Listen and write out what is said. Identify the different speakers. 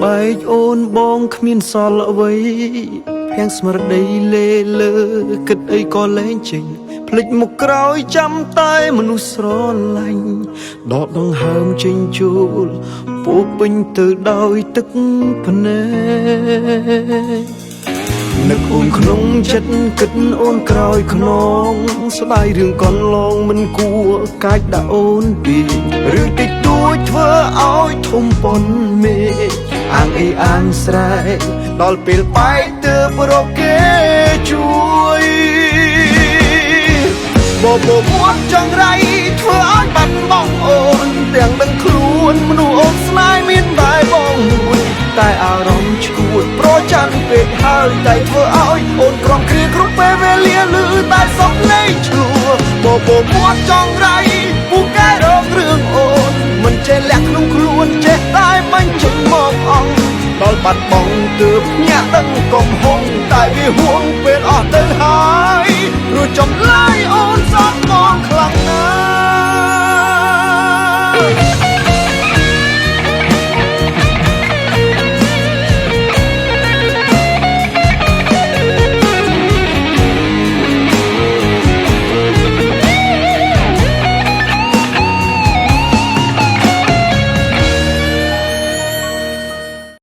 Speaker 1: បែកអូនបងគ្មានសល់អ្វីភាំងស្មារតីលេលើគិតអីក៏លែងចេញភ្លេចមកក្រោយចាំតែមនុស្សស្រឡាញ់ដកដង្ហើមចេញជួលពោពេញទៅដោយទឹកភ្នែកនឹកអូនក្នុងចិត្តគិតអូនក្រោយខ្នងស្ដាយរឿងកន្លងមិនគួរកាចដាក់អូនពីរឿងតិចតួចធ្វើឲ្យធំប៉ុនមេអាងអីអាងស្រែកដល់ពេលបែកទើបរកគេជួយបបមួតចង្រៃធ្វើឲ្យបាត់បង់អូនទាំងដឹងខ្លួនមនុស្សអូនស្នេហ៍មានតែបងមួយតែអារម្មណ៍ឈួតប្រច័ណ្ឌពេកហើយតែធ្វើឲ្យអូនក្រំគ្រាគ្រប់ពេលវេលាលឺតែសំឡេងឈ្លោះបបមួតចង្រៃពូកែរករឿងអូនមិនចេះលាក់ក្នុងខ្លួនចេះតែមិនចេញមកអង្គដល់បាត់បង់ទើបញាក់ដឹងកំហុងតែវាហួង